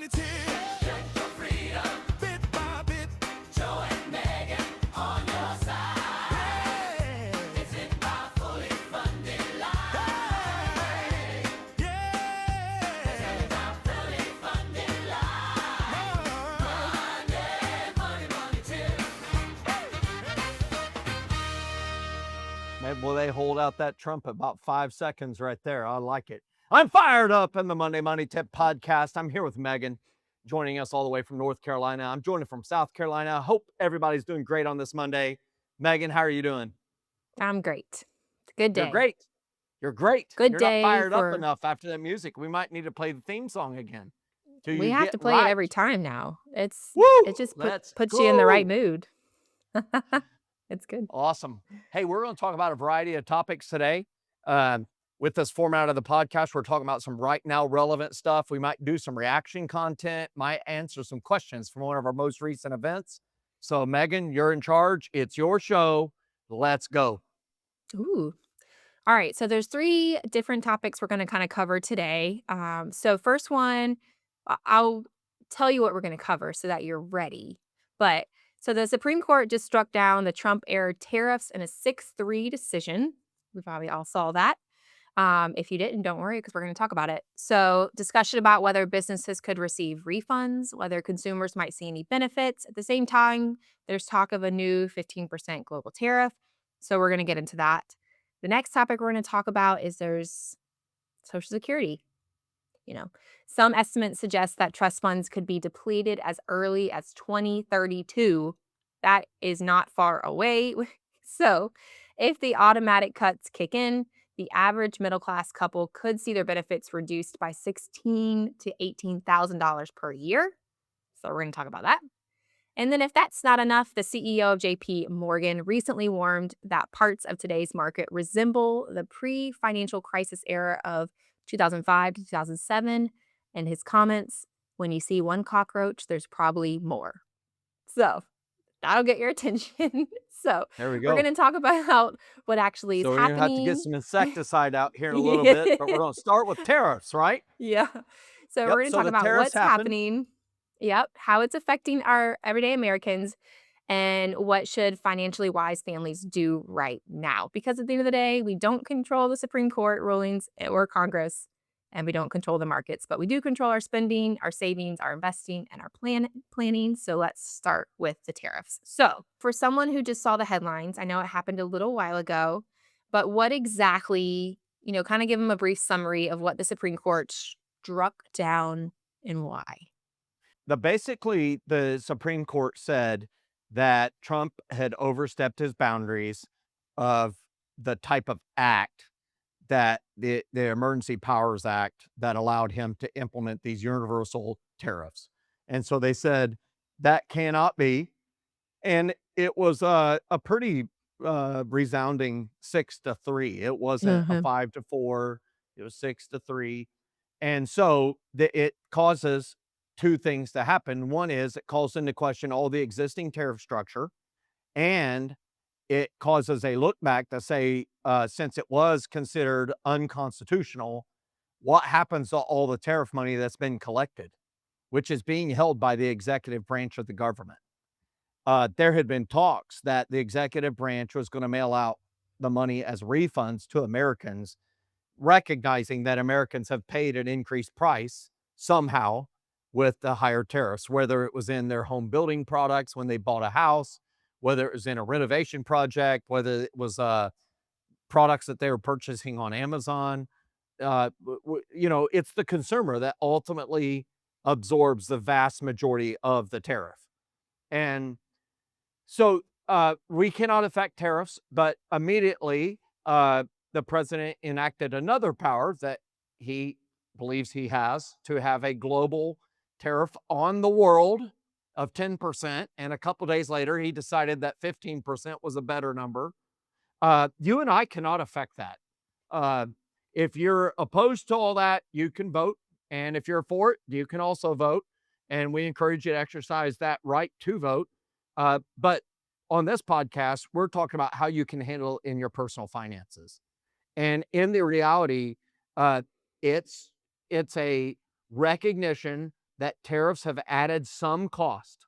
money tip. Check for freedom. Bit by bit. Joe and Megan on your side. Yeah. It's in my fully funded life. Yeah. It's in my fully funded life. Money tip. Maybe will they hold out that Trump about 5 seconds right there? I like it. I'm fired up in the Monday Money Tip podcast. I'm here with Megan, joining us all the way from North Carolina. I'm joining from South Carolina. I hope everybody's doing great on this Monday. Megan, how are you doing? I'm great. It's a good day. You're great. You're great. Good You're day not fired for- up enough after that music. We might need to play the theme song again. till We you have get to play right. it every time now. It just Let's puts you in the right go. mood. It's good. Awesome. Hey, we're going to talk about a variety of topics today. With this format of the podcast, we're talking about some right now relevant stuff. We might do some reaction content, might answer some questions from one of our most recent events. So, Megan, you're in charge. It's your show. Let's go. Ooh. All right. So there's 3 different topics we're going to kind of cover today. So first one, I'll tell you what we're going to cover so that you're ready. But so the Supreme Court just struck down the Trump era tariffs in a 6-3 decision. We probably all saw that. If you didn't, don't worry, because we're going to talk about it. So discussion about whether businesses could receive refunds, whether consumers might see any benefits. At the same time, there's talk of a new 15% global tariff. So we're going to get into that. The next topic we're going to talk about is there's Social Security. Some estimates suggest that trust funds could be depleted as early as 2032. That is not far away. So if the automatic cuts kick in, the average middle-class couple could see their benefits reduced by $16,000 to $18,000 per year. So we're going to talk about that. And then if that's not enough, the CEO of JPMorgan recently warned that parts of today's market resemble the pre-financial crisis era of 2005 to 2007. And his comments, when you see one cockroach, there's probably more. So that'll get your attention. So There we go. we're going to talk about what actually is So we're going to have to happening. get some insecticide out here in a little bit, but we're going to start with tariffs, right? Yeah. So Yep, we're going to so talk the about tariffs what's happened. happening. Yep. How it's affecting our everyday Americans and what should financially wise families do right now. Because at the end of the day, we don't control the Supreme Court rulings or Congress, and we don't control the markets, but we do control our spending, our savings, our investing, and our planning. So let's start with the tariffs. So for someone who just saw the headlines, I know it happened a little while ago, but what exactly, kind of give them a brief summary of what the Supreme Court struck down and why. Basically, the Supreme Court said that Trump had overstepped his boundaries of the type of act that the Emergency Powers Act that allowed him to implement these universal tariffs. And so they said that cannot be. And it was a pretty resounding 6-3. It wasn't a 5-4. It was 6-3. And so it causes 2 things to happen. One is it calls into question all the existing tariff structure, and it causes a look back to say, since it was considered unconstitutional, what happens to all the tariff money that's been collected, which is being held by the executive branch of the government. There had been talks that the executive branch was going to mail out the money as refunds to Americans, recognizing that Americans have paid an increased price somehow with the higher tariffs, whether it was in their home building products when they bought a house, whether it was in a renovation project, whether it was products that they were purchasing on Amazon. It's the consumer that ultimately absorbs the vast majority of the tariff. And so we cannot affect tariffs, but immediately the president enacted another power that he believes he has to have a global tariff on the world of 10%. And a couple days later, he decided that 15% was a better number. You and I cannot affect that. If you're opposed to all that, you can vote. And if you're for it, you can also vote. And we encourage you to exercise that right to vote. But on this podcast, we're talking about how you can handle it in your personal finances. And in the reality, it's a recognition that tariffs have added some cost.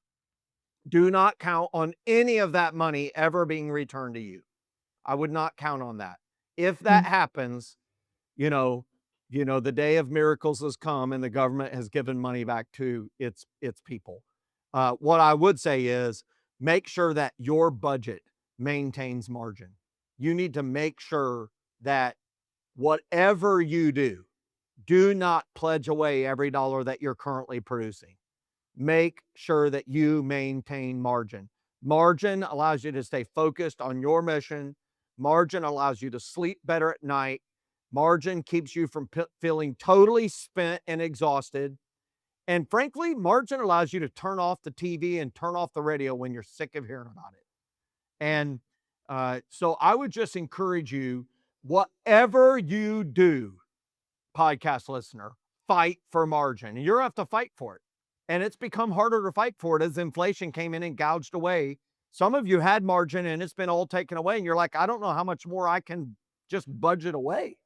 Do not count on any of that money ever being returned to you. I would not count on that. If that Mm. happens, you know, the day of miracles has come and the government has given money back to its people. What I would say is make sure that your budget maintains margin. You need to make sure that whatever you do not pledge away every dollar that you're currently producing. Make sure that you maintain margin. Margin allows you to stay focused on your mission. Margin allows you to sleep better at night. Margin keeps you from feeling totally spent and exhausted. And frankly, margin allows you to turn off the TV and turn off the radio when you're sick of hearing about it. And so I would just encourage you, whatever you do, podcast listener, fight for margin. And you're gonna have to fight for it. And it's become harder to fight for it as inflation came in and gouged away. Some of you had margin and it's been all taken away. And you're like, I don't know how much more I can just budget away.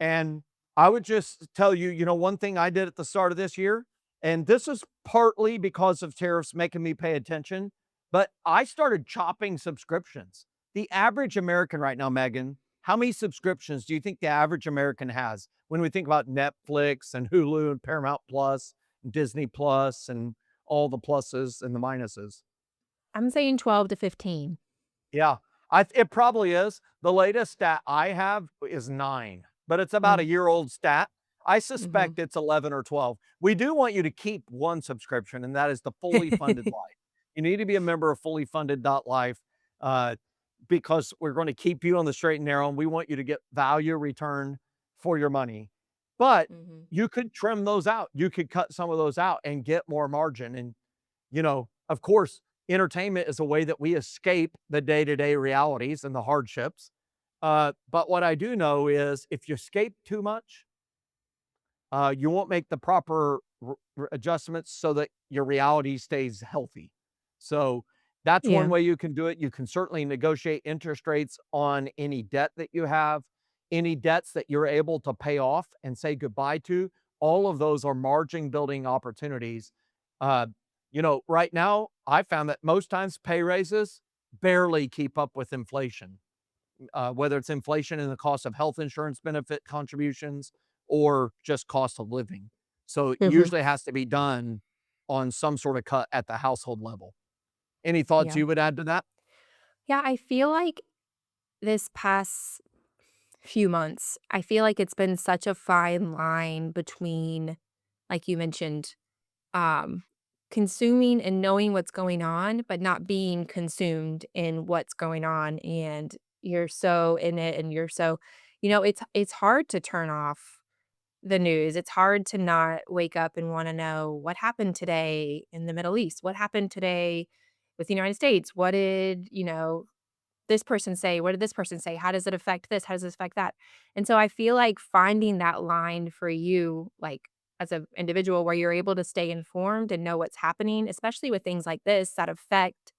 And I would just tell you, one thing I did at the start of this year, and this is partly because of tariffs making me pay attention, but I started chopping subscriptions. The average American right now, Megan, how many subscriptions do you think the average American has when we think about Netflix and Hulu and Paramount Plus, and Disney Plus, and all the pluses and the minuses? I'm saying 12 to 15. Yeah, it probably is. The latest stat I have is 9, but it's about a Mm. year-old stat. I Mhm. suspect it's 11 or 12. We do want you to keep one subscription, and that is the Fully Funded Life. You need to be a member of Fully Funded Life, uh, because we're gonna keep you on the straight and narrow, and we want you to get value return for your money. But Mhm. you could trim those out. You could cut some of those out and get more margin. And of course, entertainment is a way that we escape the day-to-day realities and the hardships. But what I do know is if you escape too much, you won't make the proper adjustments so that your reality stays healthy. So that's one Yeah. way you can do it. You can certainly negotiate interest rates on any debt that you have, any debts that you're able to pay off and say goodbye to. All of those are margin building opportunities. Uh, right now, I found that most times pay raises barely keep up with inflation, whether it's inflation in the cost of health insurance benefit contributions or just cost of living. So it Mhm. usually has to be done on some sort of cut at the household level. Any thoughts Yeah. you would add to that? Yeah, I feel like this past few months, I feel like it's been such a fine line between, like you mentioned, um, consuming and knowing what's going on, but not being consumed in what's going on, and you're so in it, and you're so it's hard to turn off the news. It's hard to not wake up and wanna know what happened today in the Middle East, what happened today with the United States, what did, this person say, what did this person say, how does it affect this, how does this affect that? And so I feel like finding that line for you, like, as an individual where you're able to stay informed and know what's happening, especially with things like this that affect,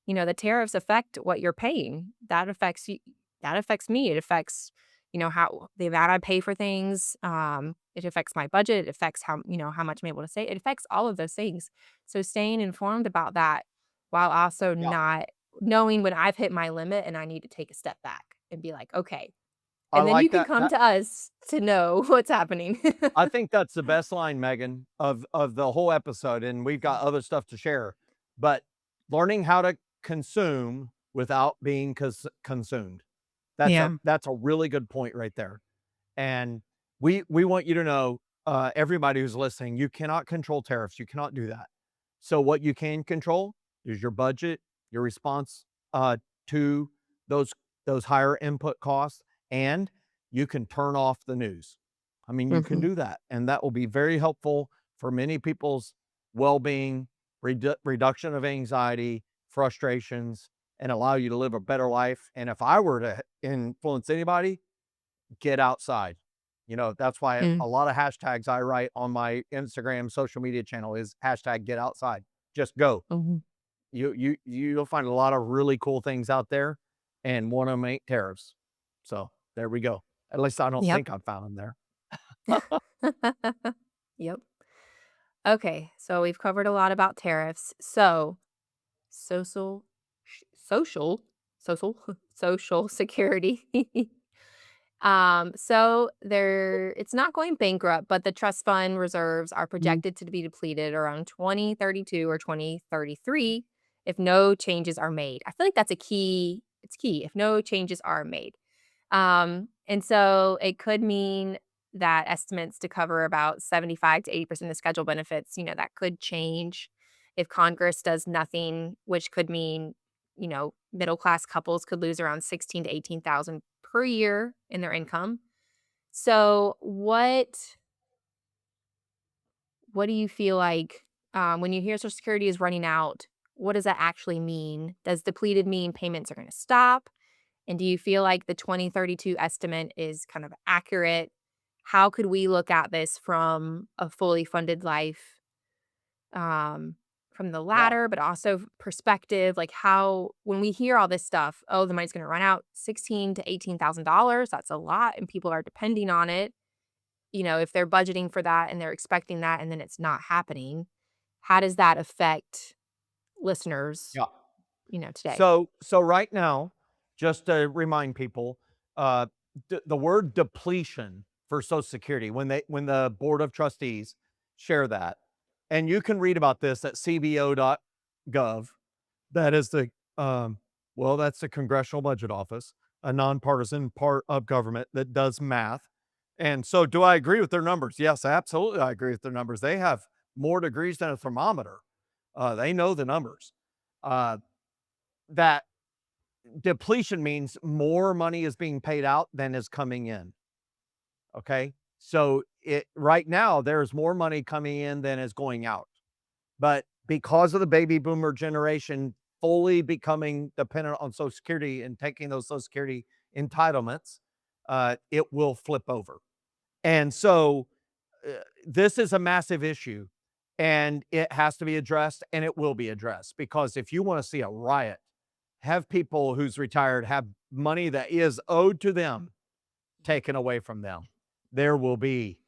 the tariffs affect what you're paying. That affects you, that affects me. It affects, how the amount I pay for things. It affects my budget. It affects how much I'm able to save. It affects all of those things. So staying informed about that while also Yeah, not knowing when I've hit my limit and I need to take a step back and be like, okay. I And then you like can that. come to us to know what's happening. I think that's the best line, Megan, of the whole episode, and we've got other stuff to share. But learning how to consume without being consumed. Yeah. That's a really good point right there. And we want you to know, everybody who's listening, you cannot control tariffs. You cannot do that. So what you can control is your budget, your response to those those higher input costs, and you can turn off the news. I mean, you can Mhm. do that, and that will be very helpful for many people's well-being, reduction of anxiety, frustrations, and allow you to live a better life. And if I were to influence anybody, get outside. That's why Mm. a lot of hashtags I write on my Instagram social media channel is hashtag get outside. Just go. Mhm. You'll find a lot of really cool things out there, and one of them ain't tariffs. So there we go. At least I don't Yep. think I found them there. Yep. Okay, so we've covered a lot about tariffs. So, social, social, social, social security. So it's not going bankrupt, but the trust fund reserves are projected to be depleted around 2032 or 2033 if no changes are made. I feel like that's a key. It's key if no changes are made. And so it could mean that estimates to cover about 75 to 80% of scheduled benefits, that could change if Congress does nothing, which could mean, middle class couples could lose around 16 to 18,000 per year in their income. So what do you feel like when you hear Social Security is running out? What does that actually mean? Does depleted mean payments are going to stop? And do you feel like the 2032 estimate is kind of accurate? How could we look at this from a fully funded life, from the Yeah. latter, but also perspective? Like how, when we hear all this stuff, oh, the money's going to run out, $16 to $18,000. That's a lot, and people are depending on it. If they're budgeting for that and they're expecting that, and then it's not happening, how does that affect listeners? Yeah. Today? So right now, just to remind people, uh, the word depletion for Social Security, when the Board of Trustees share that, and you can read about this at cbo.gov. That is that's the Congressional Budget Office, a nonpartisan part of government that does math. And so, do I agree with their numbers? Yes, absolutely, I agree with their numbers. They have more degrees than a thermometer. They know the numbers. Uh, that depletion means more money is being paid out than is coming in. Okay. So right now there's more money coming in than is going out. But because of the baby boomer generation fully becoming dependent on Social Security and taking those Social Security entitlements, it will flip over. And so this is a massive issue, and it has to be addressed, and it will be addressed, because if you want to see a riot, have people who's retired have money that is owed to them taken away from them. There will be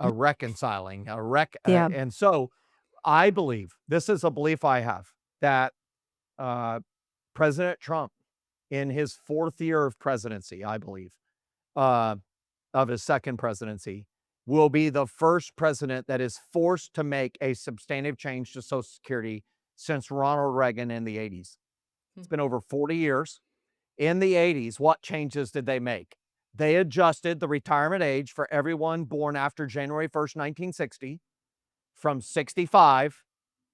a reconciling, Yeah. and so I believe, this is a belief I have, that uh, President Trump, in his fourth year of presidency, I believe, uh, of his second presidency, will be the first president that is forced to make a substantive change to Social Security since Ronald Reagan in the 80s. It's been over 40 years. In the 80s, what changes did they make? They adjusted the retirement age for everyone born after January 1st, 1960, from 65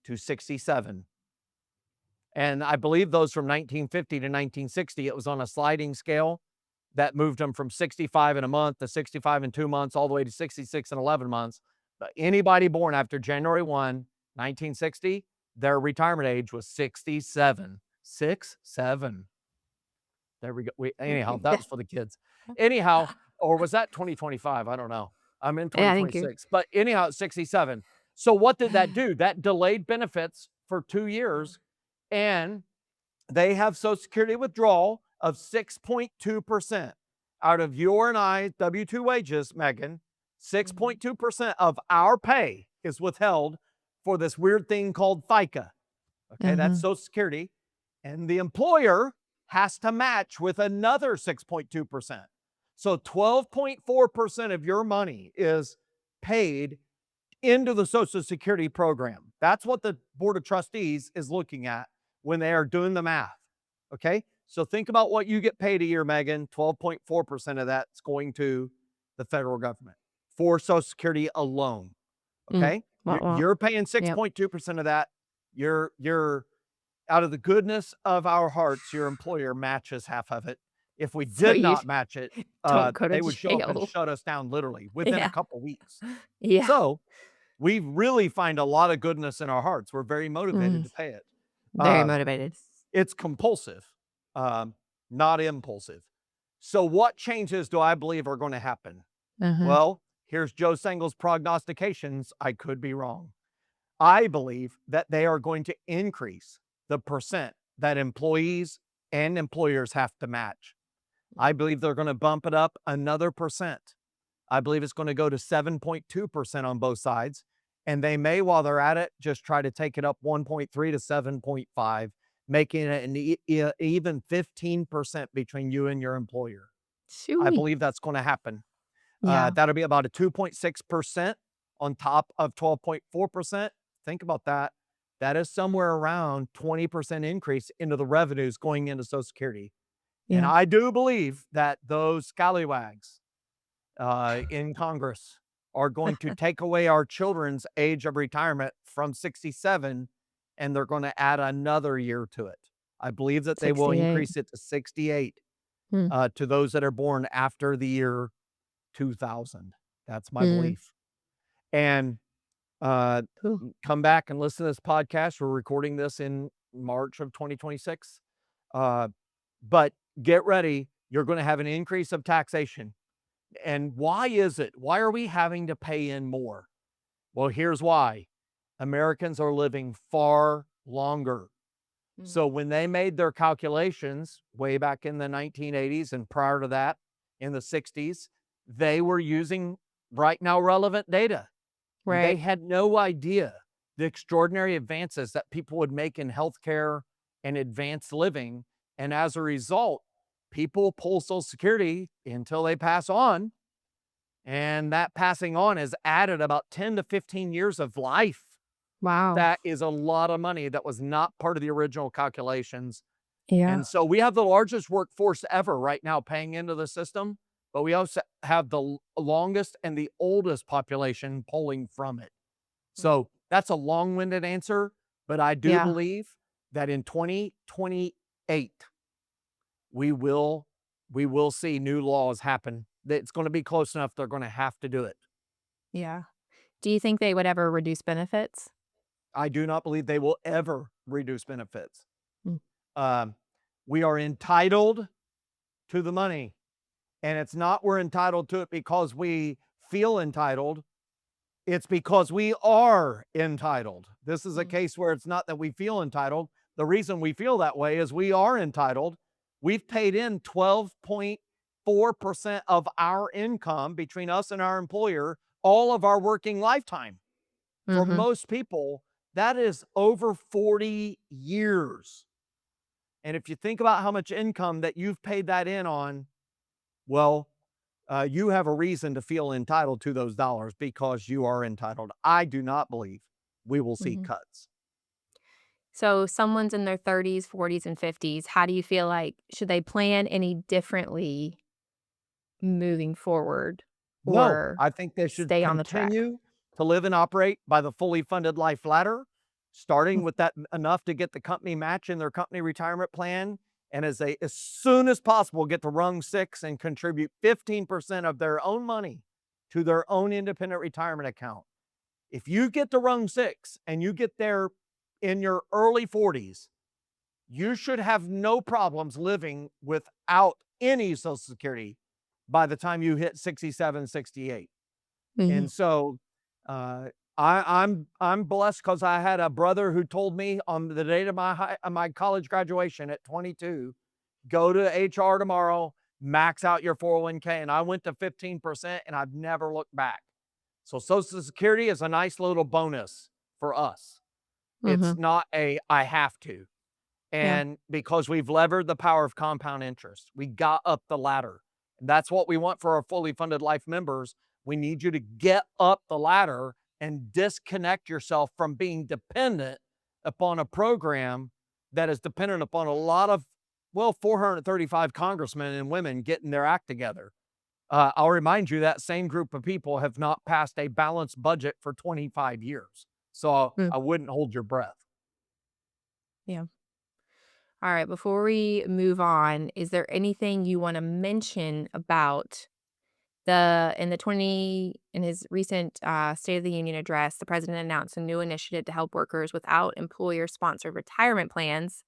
to 67. And I believe those from 1950 to 1960, it was on a sliding scale that moved them from 65 in a month to 65 in 2 months, all the way to 66 in 11 months. But anybody born after January 1, 1960, their retirement age was 67. 67. There we go. Anyhow, that was for the kids. Anyhow, or was that 2025? I don't know. I'm in Yeah, I think you're 2026. But anyhow, it's 67. So what did that do? That delayed benefits for 2 years, and they have Social Security withdrawal of 6.2% out of your and I W-2 wages, Megan. 6.2% of our pay is withheld for this weird thing called FICA. Okay, that's Social Security. And the employer has to match with another 6.2%. So 12.4% of your money is paid into the Social Security program. That's what the Board of Trustees is looking at when they are doing the math. Okay, so think about what you get paid a year, Megan. 12.4% of that's going to the federal government for Social Security alone. Okay, you're paying Yep. 6.2% of that. You're out of the goodness of our hearts, your employer matches half of it. If we So did you not match it, don't go to they would show up and jail. shut us down literally within a Yeah. couple weeks. Yeah. So we really find a lot of goodness in our hearts. We're very motivated Mm, to pay it. very Uh, motivated. it's compulsive, not impulsive. So what changes do I believe are going to happen? Uh-huh. Well, here's Joe Sengel's prognostications. I could be wrong. I believe that they are going to increase the percent that employees and employers have to match. I believe they're going to bump it up another percent. I believe it's going to go to 7.2% on both sides. And they may, while they're at it, just try to take it up 1.3 to 7.5, making it an even 15% between you and your employer. I Shooey. believe that's going to happen. Yeah. That'll be about a 2.6% on top of 12.4%. Think about that. That is somewhere around 20% increase into the revenues going into Social Security. And Yeah. I do believe that those scallywags in Congress are going to take away our children's age of retirement from 67, and they're going to add another year to it. I believe that they will 68. increase it to 68 Hmm. to those that are born after the year 2000. That's my Mm. belief. And Ooh. come back and listen to this podcast. We're recording this in March of 2026. But get ready. You're going to have an increase of taxation. And why is it? Why are we having to pay in more? Well, here's why. Americans are living far longer. Mm. So when they made their calculations way back in the 1980s and prior to that in the 60s, they were using right now relevant data. And they Right. had no idea the extraordinary advances that people would make in healthcare and advanced living. And as a result, people pull Social Security until they pass on. And that passing on has added about 10 to 15 years of life. Wow. That is a lot of money that was not part of the original calculations. Yeah. And so we have the largest workforce ever right now paying into the system, but we also have the longest and the oldest population pulling from it. So that's a long-winded answer, but I do Yeah. believe that in 2028, we will see new laws happen. It's going to be close enough. They're going to have to do it. Yeah. Do you think they would ever reduce benefits? I do not believe they will ever reduce benefits. Mm. We are entitled to the money, and it's not we're entitled to it because we feel entitled. It's because we are entitled. This is a Mm. case where it's not that we feel entitled. The reason we feel that way is we are entitled. We've paid in 12.4% of our income between us and our employer all of our working lifetime. For Mhm. most people, that is over 40 years. And if you think about how much income that you've paid that in on, well, you have a reason to feel entitled to those dollars because you are entitled. I do not believe we will see Mhm. cuts. So someone's in their 30s, 40s, and 50s. How do you feel like should they plan any differently moving forward No, or I think they should stay on the track? continue to live and operate by the fully funded life ladder, starting with that enough to get the company match in their company retirement plan. And as soon as possible, get to rung 6 and contribute 15% of their own money to their own independent retirement account. If you get to rung 6 and you get there in your early 40s, you should have no problems living without any Social Security by the time you hit 67, 68. Mhm. And so I'm blessed because I had a brother who told me on the date of my college graduation at 22, go to HR tomorrow, max out your 401k. And I went to 15% and I've never looked back. So Social Security is a nice little bonus for us. It's Mhm. not a I have to. Yeah. And because we've levered the power of compound interest, we got up the ladder. And that's what we want for our fully funded life members. We need you to get up the ladder and disconnect yourself from being dependent upon a program that is dependent upon a lot of, well, 435 congressmen and women getting their act together. I'll remind you that same group of people have not passed a balanced budget for 25 years. So Mm. I wouldn't hold your breath. Yeah. All right, before we move on, is there anything you wanna mention about in his recent, State of the Union address, the president announced a new initiative to help workers without employer-sponsored retirement plans.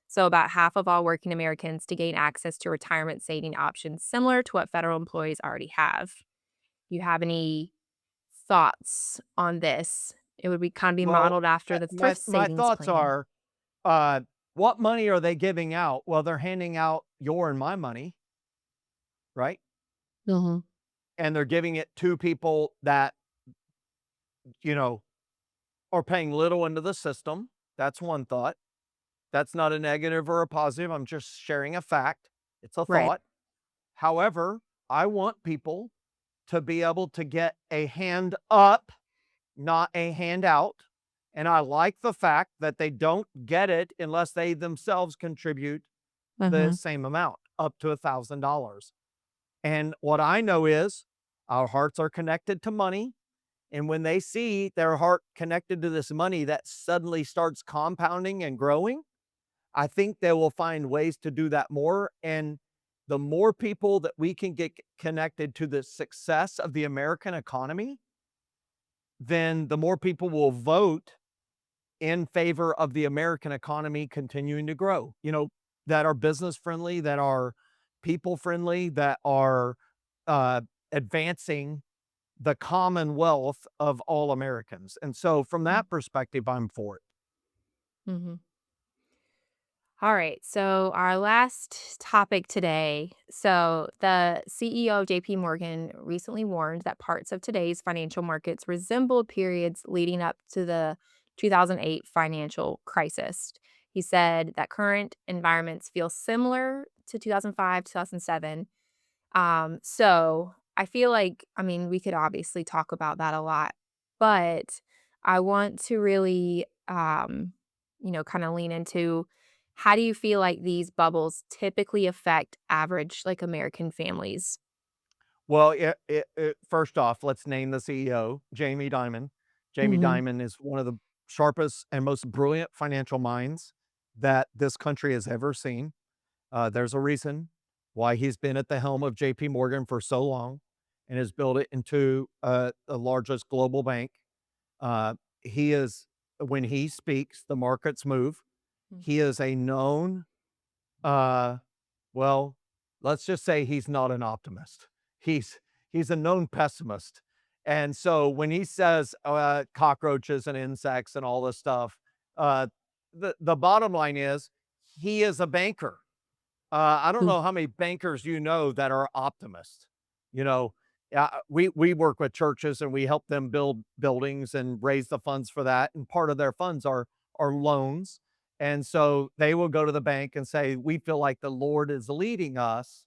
So about half of all working Americans to gain access to retirement saving options similar to what federal employees already have. You have any thoughts on this? It would be kind of be Well, modeled after the thrift my savings thoughts plan. are, what money are they giving out? Well, they're handing out your and my money, right? Mhm. And they're giving it to people that, you know, are paying little into the system. That's one thought. That's not a negative or a positive. I'm just sharing a fact. It's a Right. thought. However, I want people to be able to get a hand up, not a handout. And I like the fact that they don't get it unless they themselves contribute the Mhm. same amount, up to $1,000. And what I know is our hearts are connected to money. And when they see their heart connected to this money that suddenly starts compounding and growing, I think they will find ways to do that more. And the more people that we can get connected to the success of the American economy, then the more people will vote in favor of the American economy continuing to grow, that are business friendly, that are people friendly, that are uh, advancing the commonwealth of all Americans. And so from Mm. that perspective, I'm for it. Mhm. All right. So our last topic today. So the CEO of JPMorgan recently warned that parts of today's financial markets resembled periods leading up to the 2008 financial crisis. He said that current environments feel similar to 2005, 2007. So I feel like, I mean, we could obviously talk about that a lot, but I want to really, kind of lean into how do you feel like these bubbles typically affect average, like American families? Well, first off, let's name the CEO, Jamie Dimon. Jamie Hmm. Dimon is one of the sharpest and most brilliant financial minds that this country has ever seen. There's a reason why he's been at the helm of JP Morgan for so long and has built it into the largest global bank. He is, when he speaks, the markets move. He is a known, uh, well, let's just say he's not an optimist. He's he's a known pessimist. And so when he says cockroaches and insects and all this stuff, uh, the bottom line is he is a banker. I don't Mm. know how many bankers you know that are optimists. You know, we work with churches and we help them build buildings and raise the funds for that. And part of their funds are loans. And so they will go to the bank and say, "We feel like the Lord is leading us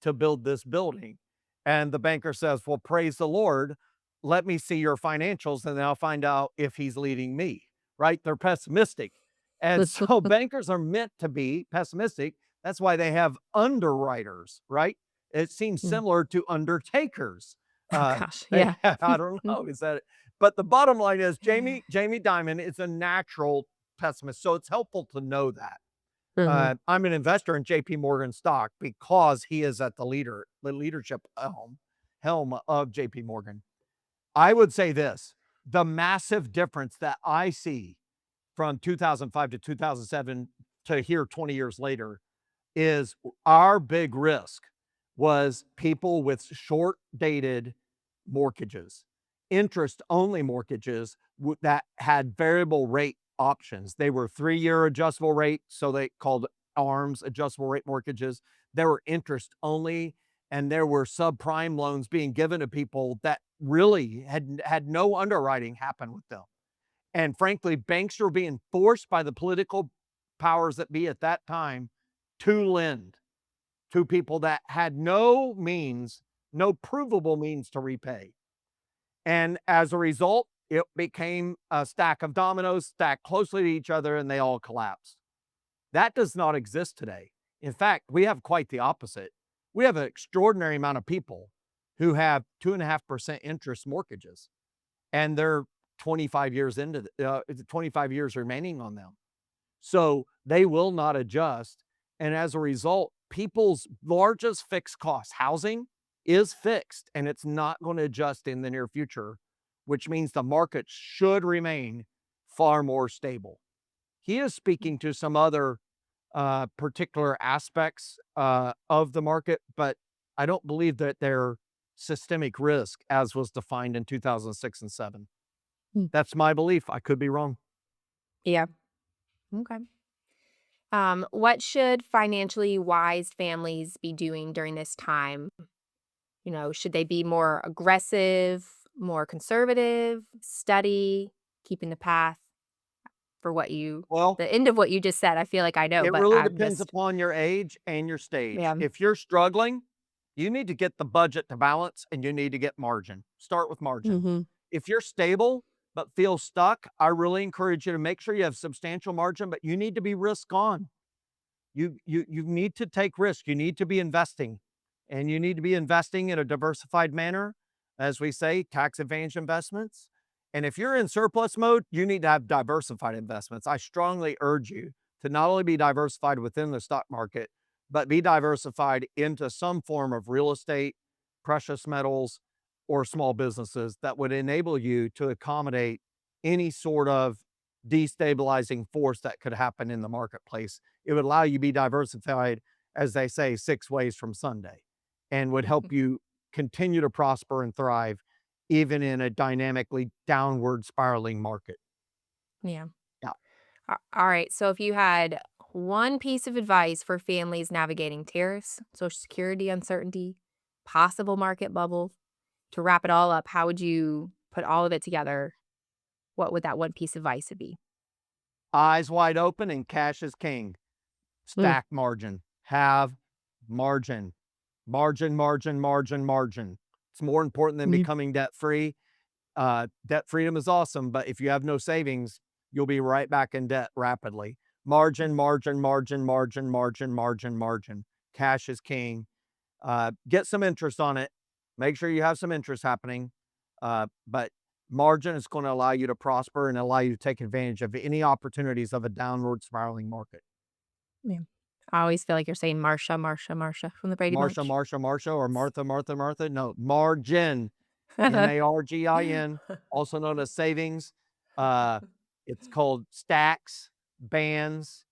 to build this building." And the banker says, "Well, praise the Lord. Let me see your financials and then I'll find out if he's leading me." Right? They're pessimistic. And so bankers are meant to be pessimistic. That's why they have underwriters, right? It seems Mm. similar to undertakers. Oh gosh, They yeah. I don't know, is that but the bottom line is Jamie Dimon is a natural pessimist. So it's helpful to know that. Mhm. I'm an investor in JP Morgan stock because he is at the leadership helm of JP Morgan. I would say this, the massive difference that I see from 2005 to 2007 to here 20 years later is our big risk was people with short dated mortgages, interest only mortgages that had variable rate options. They were 3-year adjustable rate, so they called ARMs, adjustable rate mortgages. There were interest only, and there were subprime loans being given to people that really had no underwriting happen with them. And frankly, banks were being forced by the political powers that be at that time to lend to people that had no means, no provable means to repay. And as a result, it became a stack of dominoes stacked closely to each other and they all collapsed. That does not exist today. In fact, we have quite the opposite. We have an extraordinary amount of people who have 2.5% interest mortgages and they're 25 years 25 years remaining on them. So they will not adjust. And as a result, people's largest fixed cost, housing, is fixed and it's not going to adjust in the near future, which means the market should remain far more stable. He is speaking to some other particular aspects of the market, but I don't believe that they're systemic risk as was defined in 2006 and 7. Mm. That's my belief. I could be wrong. Yeah. Okay. What should financially wise families be doing during this time? Should they be more aggressive, more conservative, study? keeping the path for Well, the end of what you just said? I feel like I know, it but really I'm depends just, upon your age and your stage. yeah. If you're struggling, you need to get the budget to balance and you need to get margin. Start with margin. Mm-hmm. If you're stable but feel stuck, I really encourage you to make sure you have substantial margin, but you need to be risk on. You need to take risk. You need to be investing, and you need to be investing in a diversified manner, as we say, tax advantage investments. And if you're in surplus mode, you need to have diversified investments. I strongly urge you to not only be diversified within the stock market, but be diversified into some form of real estate, precious metals, or small businesses that would enable you to accommodate any sort of destabilizing force that could happen in the marketplace. It would allow you to be diversified, as they say, 6 ways from Sunday, and would help you continue to prosper and thrive even in a dynamically downward spiraling market. Yeah. Yeah. All right. So if you had one piece of advice for families navigating tariffs, Social Security uncertainty, possible market bubble, to wrap it all up, how would you put all of it together? What would that one piece of advice be? Eyes wide open and cash is king. Mm. Stack margin. Have margin. Margin, margin, margin, margin. It's more important than Mm. becoming debt free. Debt freedom is awesome, but if you have no savings, you'll be right back in debt rapidly. Margin, margin, margin, margin, margin, margin, margin. Cash is king. Get some interest on it. Make sure you have some interest happening. But margin is going to allow you to prosper and allow you to take advantage of any opportunities of a downward spiraling market. Yeah. I always feel like you're saying Marsha, Marsha, Marsha from the Brady Marsha, Bunch. Marsha, Marsha, or Martha, Martha, Martha. No, margin. Margin, also known as savings. Uh, it's called stacks, bands,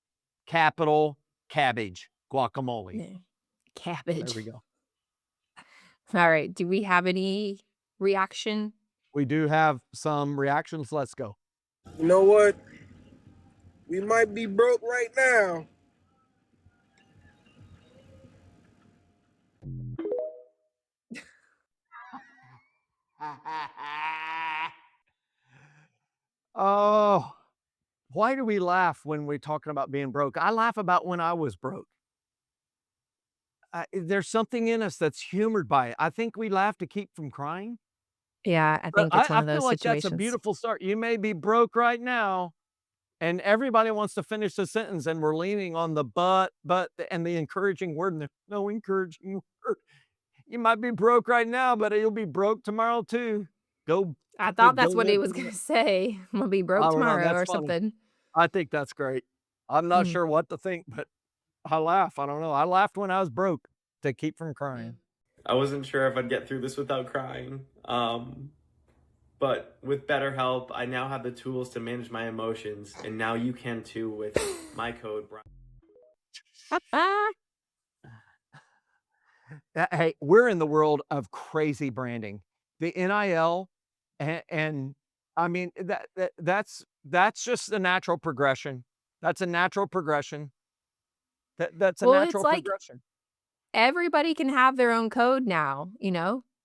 capital, cabbage, guacamole. Yeah. There Cabbage. we go. All right. Do we have any reaction? We do have some reactions. Let's go. You know what? We might be broke right now. Oh, why do we laugh when we're talking about being broke? I laugh about when I was broke. There's something in us that's humored by it. I think we laugh to keep from crying. Yeah, I But think it's one I of feel those like that's a situations. beautiful start. You may be broke right now, and everybody wants to finish the sentence, and we're leaning on the but, and the encouraging word, and there's no encouraging word. You might be broke right now, but you'll be broke tomorrow too. Go, I thought go that's what he live was for the gonna say. I'm gonna be broke I don't know. tomorrow That's or funny. something. I think that's great. I'm not Mm. sure what to think, but I laugh. I don't know. I laughed when I was broke to keep from Yeah. crying. I wasn't sure if I'd get through this without crying. But with BetterHelp, I now have the tools to manage my emotions, and now you can too with my code. Ah, Hey, we're in the world of crazy branding. The NIL, and I mean that's just the natural progression. That's a natural progression. That's a well, it's natural like progression. everybody can have their own code now,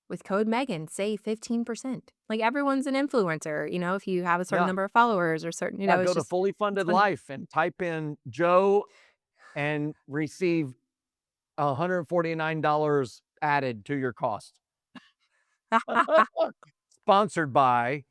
with code Megan, save 15%. Like everyone's an influencer, if you have a certain Yeah. number of followers or certain, Yeah, it's go to just, Fully it's Funded funny. Life and type in Joe and receive $149 added to your cost. Sponsored by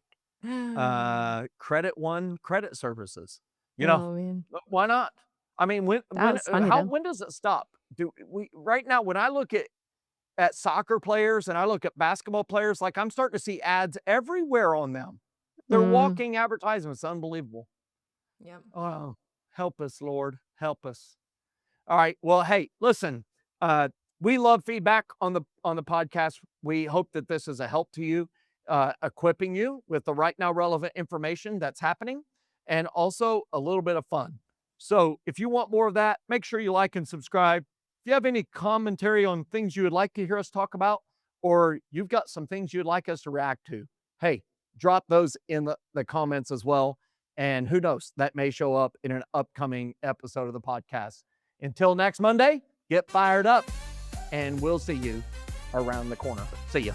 Credit One Credit Services. Oh, man. Why not? I mean, That was funny, though. when does it stop? Do we right now when I look at soccer players and I look at basketball players, like I'm starting to see ads everywhere on them. They're Mm. walking advertisements. Unbelievable. Yep. Oh, help us, Lord. Help us. All right. Well, hey, listen, we love feedback on the podcast. We hope that this is a help to you, equipping you with the right now relevant information that's happening, and also a little bit of fun. So if you want more of that, make sure you like and subscribe. If you have any commentary on things you would like to hear us talk about, or you've got some things you'd like us to react to, hey, drop those in the comments as well. And who knows, that may show up in an upcoming episode of the podcast. Until next Monday, get fired up, and we'll see you around the corner. See ya.